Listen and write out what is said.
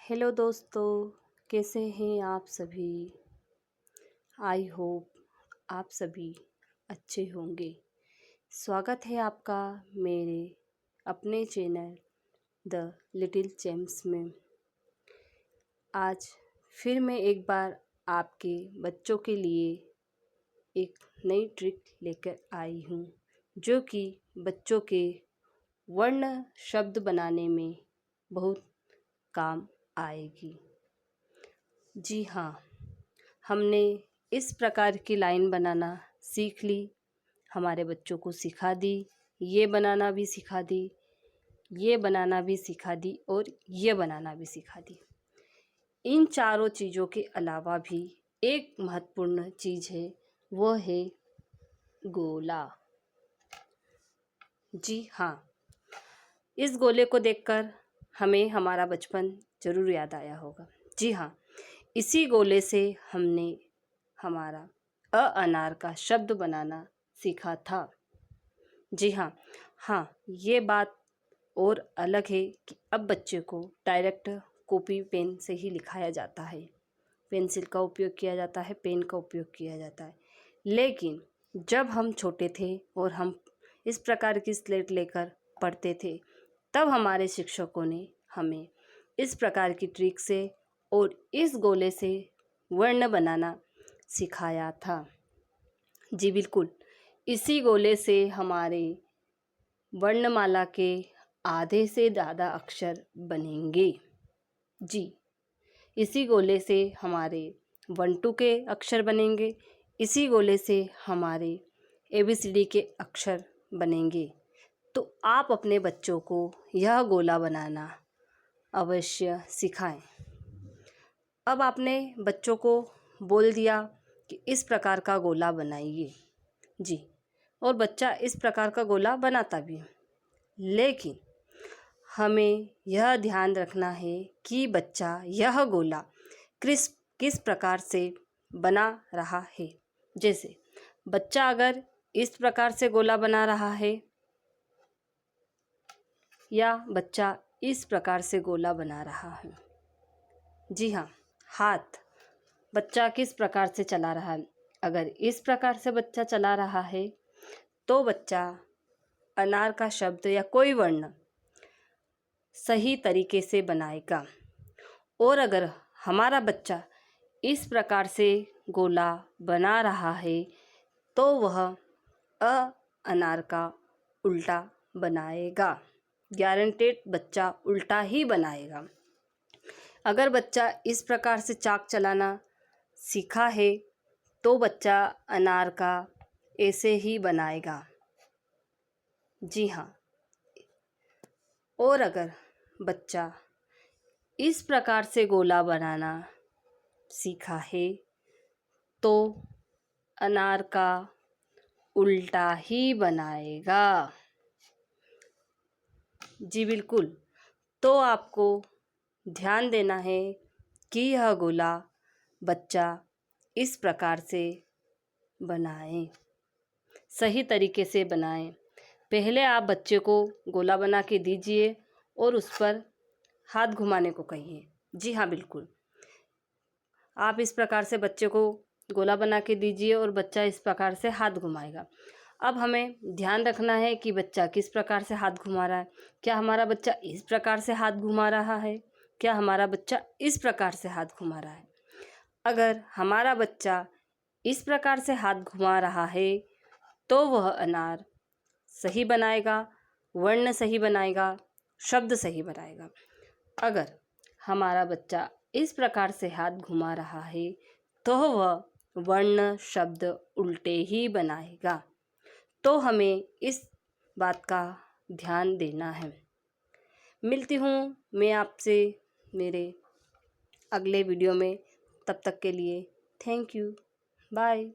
Hello दोस्तों, कैसे हैं आप सभी। आई होप आप सभी अच्छे होंगे। स्वागत है आपका मेरे अपने चैनल द लिटिल चैम्प्स में। आज फिर मैं एक बार आपके बच्चों के लिए एक नई ट्रिक लेकर आई हूँ, जो कि बच्चों के वर्ण शब्द बनाने में बहुत काम आएगी। जी हाँ, हमने इस प्रकार की लाइन बनाना सीख ली, हमारे बच्चों को सिखा दी, ये बनाना भी सिखा दी, ये बनाना भी सिखा दी और ये बनाना भी सिखा दी। इन चारों चीज़ों के अलावा भी एक महत्वपूर्ण चीज़ है, वो है गोला। जी हाँ, इस गोले को देखकर हमें हमारा बचपन ज़रूर याद आया होगा। जी हाँ, इसी गोले से हमने हमारा अनार का शब्द बनाना सीखा था। जी हाँ, ये बात और अलग है कि अब बच्चे को डायरेक्ट कॉपी पेन से ही लिखाया जाता है, पेंसिल का उपयोग किया जाता है, पेन का उपयोग किया जाता है। लेकिन जब हम छोटे थे और हम इस प्रकार की स्लेट लेकर पढ़ते थे, तब हमारे शिक्षकों ने हमें इस प्रकार की ट्रिक से और इस गोले से वर्ण बनाना सिखाया था। जी बिल्कुल, इसी गोले से हमारे वर्णमाला के आधे से ज़्यादा अक्षर बनेंगे। जी, इसी गोले से हमारे 1-2 के अक्षर बनेंगे, इसी गोले से हमारे ABCD के अक्षर बनेंगे। तो आप अपने बच्चों को यह गोला बनाना अवश्य सिखाएं। अब आपने बच्चों को बोल दिया कि इस प्रकार का गोला बनाइए। जी, और बच्चा इस प्रकार का गोला बनाता भी है। लेकिन हमें यह ध्यान रखना है कि बच्चा यह गोला किस प्रकार से बना रहा है। जैसे बच्चा अगर इस प्रकार से गोला बना रहा है या बच्चा इस प्रकार से गोला बना रहा है। जी हाँ, हाथ बच्चा किस प्रकार से चला रहा है। अगर इस प्रकार से बच्चा चला रहा है तो बच्चा अनार का शब्द या कोई वर्ण सही तरीके से बनाएगा। और अगर हमारा बच्चा इस प्रकार से गोला बना रहा है तो वह अनार का उल्टा बनाएगा। गारंटेड बच्चा उल्टा ही बनाएगा। अगर बच्चा इस प्रकार से चाक चलाना सीखा है तो बच्चा अनार का ऐसे ही बनाएगा। जी हाँ, और अगर बच्चा इस प्रकार से गोला बनाना सीखा है तो अनार का उल्टा ही बनाएगा। जी बिल्कुल, तो आपको ध्यान देना है कि यह गोला बच्चा इस प्रकार से बनाएं, सही तरीके से बनाएं। पहले आप बच्चे को गोला बना के दीजिए और उस पर हाथ घुमाने को कहिए। जी हाँ बिल्कुल, आप इस प्रकार से बच्चे को गोला बना के दीजिए और बच्चा इस प्रकार से हाथ घुमाएगा। अब हमें ध्यान रखना है कि बच्चा किस प्रकार से हाथ घुमा रहा है। क्या हमारा बच्चा इस प्रकार से हाथ घुमा रहा है? क्या हमारा बच्चा इस प्रकार से हाथ घुमा रहा है? अगर हमारा बच्चा इस प्रकार से हाथ घुमा रहा है तो वह अनार सही बनाएगा, वर्ण सही बनाएगा, शब्द सही बनाएगा। अगर हमारा बच्चा इस प्रकार से हाथ घुमा रहा है तो वह वर्ण शब्द उल्टे ही बनाएगा। तो हमें इस बात का ध्यान देना है। मिलती हूँ मैं आपसे मेरे अगले वीडियो में, तब तक के लिए थैंक यू, बाय।